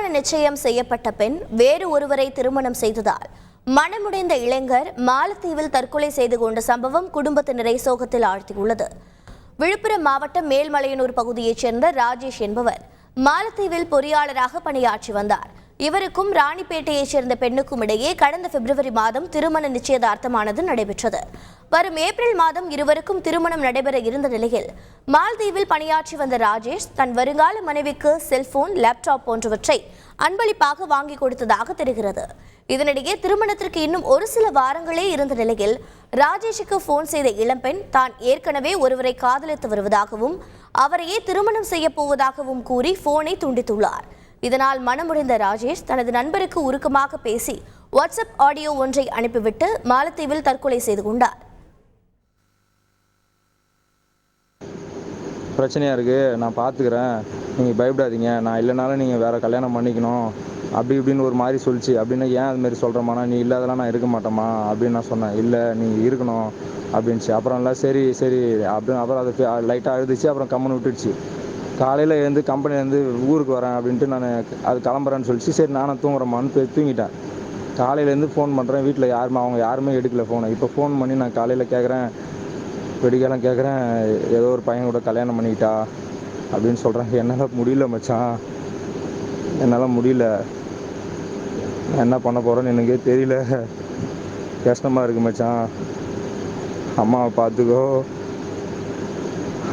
திருமண நிச்சயம் செய்யப்பட்ட பெண் வேறு ஒருவரை திருமணம் செய்ததால் மனமுடைந்த இளைஞர் மாலத்தீவில் தற்கொலை செய்து கொண்ட சம்பவம் குடும்பத்தினரை சோகத்தில் ஆழ்த்தியுள்ளது. விழுப்புரம் மாவட்டம் மேல்மலையனூர் பகுதியைச் சேர்ந்த ராஜேஷ் என்பவர் மாலத்தீவில் பொறியாளராக பணியாற்றி வந்தார். இவருக்கும் ராணிப்பேட்டையைச் சேர்ந்த பெண்ணுக்கும் இடையே கடந்த பிப்ரவரி மாதம் திருமண நிச்சயதார்த்தமானது நடைபெற்றது. வரும் ஏப்ரல் மாதம் இருவருக்கும் திருமணம் நடைபெற இருந்த நிலையில் மாலத்தீவில் பணியாற்றி வந்த ராஜேஷ் தன் வருங்கால மனைவிக்கு செல்போன், லேப்டாப் போன்றவற்றை அன்பளிப்பாக வாங்கி கொடுத்ததாக தெரிகிறது. இதனிடையே திருமணத்திற்கு இன்னும் ஒரு சில வாரங்களே இருந்த நிலையில் ராஜேஷுக்கு போன் செய்த இளம்பெண் தான் ஏற்கனவே ஒருவரை காதலித்து வருவதாகவும் அவரையே திருமணம் செய்ய போவதாகவும் கூறி போனை துண்டித்துள்ளார். இதனால் மனமுடைந்த ராஜேஷ் தனது நண்பருக்கு உருக்கமாக பேசி வாட்ஸ்அப் ஆடியோ ஒன்றை அனுப்பிவிட்டு மாலத்தீவில் தற்கொலை செய்து கொண்டார். பிரச்சனையாக இருக்குது, நான் பார்த்துக்கிறேன், நீங்கள் பயப்படாதீங்க, நான் இல்லைனாலும் நீங்கள் வேறு கல்யாணம் பண்ணிக்கணும் அப்படி இப்படின்னு ஒரு மாதிரி சொல்லிச்சு. அப்படின்னு ஏன் அதுமாரி சொல்கிறேம்மாண்ணா, நீ இல்லாதெல்லாம் நான் இருக்க மாட்டேம்மா அப்படின்னு நான் சொன்னேன். இல்லை நீ இருக்கணும் அப்படின்ச்சு. அப்புறம் இல்லை சரி சரி அப்படின்னு அப்புறம் அதை லைட்டாக அழுதுச்சு. அப்புறம் கம்மன் விட்டுடுச்சு. காலையில் எழுந்து கம்பெனிலேருந்து ஊருக்கு வரேன் அப்படின்ட்டு நான் அது கிளம்புறேன்னு சொல்லிச்சு. சரி நானும் தூங்குறேம்மான்னு தூங்கிட்டேன். காலையிலேருந்து ஃபோன் பண்ணுறேன், வீட்டில் அவங்க யாருமே எடுக்கல ஃபோனை. இப்போ ஃபோன் பண்ணி நான் காலையில் கேட்குறேன், வெடிக்காலம் கேட்குறேன், ஏதோ ஒரு பையன் கூட கல்யாணம் பண்ணிக்கிட்டா அப்படின்னு சொல்கிறாங்க. என்னால் முடியல மச்சான், என்னால் முடியல, நான் என்ன பண்ண போகிறேன்னு எனக்கே தெரியல, கஷ்டமாக இருக்குது மச்சான், அம்மாவை பார்த்துக்கோ,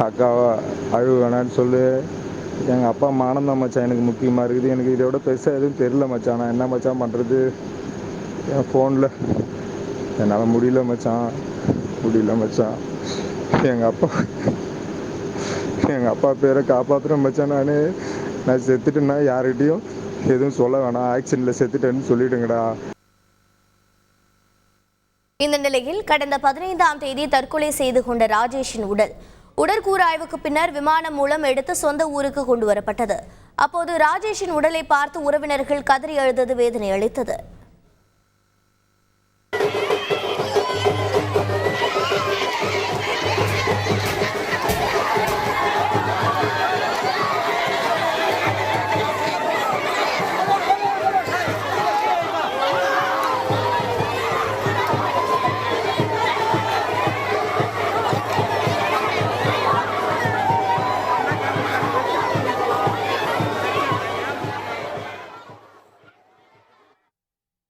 அக்காவை அழுவு வேணான்னு சொல்லு, எங்கள் அப்பா மானந்தான் மச்சான் எனக்கு முக்கியமாக இருக்குது, எனக்கு இதோட பெருசாக எதுவும் தெரியல மச்சான், நான் என்ன மச்சான் பண்ணுறது, என் ஃபோனில் என்னால் முடியல மச்சான், எங்கள் அப்பா பேரை காப்பாற்றுறேன் மச்சான், நான் செத்துட்டேன்னா யார்கிட்டையும் எதுவும் சொல்ல வேணாம், ஆக்சிடென்ட்ல செத்துட்டேன்னு சொல்லிடுங்கடா. இந்த நிலையில் கடந்த 15ஆம் தேதி தற்கொலை செய்து கொண்ட ராஜேஷின் உடற்கூறாய்வுக்கு பின்னர் விமானம் மூலம் எடுத்து சொந்த ஊருக்கு கொண்டு வரப்பட்டது. அப்போது ராஜேஷின் உடலை பார்த்து உறவினர்கள் கதறி அழுதது வேதனை அளித்தது.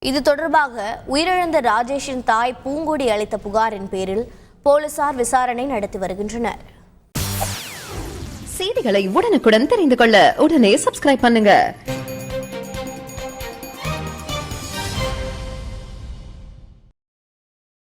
இது தொடர்பாக உயிரிழந்த ராஜேஷின் தாய் பூங்கொடி அளித்த புகாரின் பேரில் போலீசார் விசாரணை நடத்தி வருகின்றனர். செய்திகளை உடனுக்குடன் தெரிந்து கொள்ள உடனே சப்ஸ்கிரைப் பண்ணுங்க.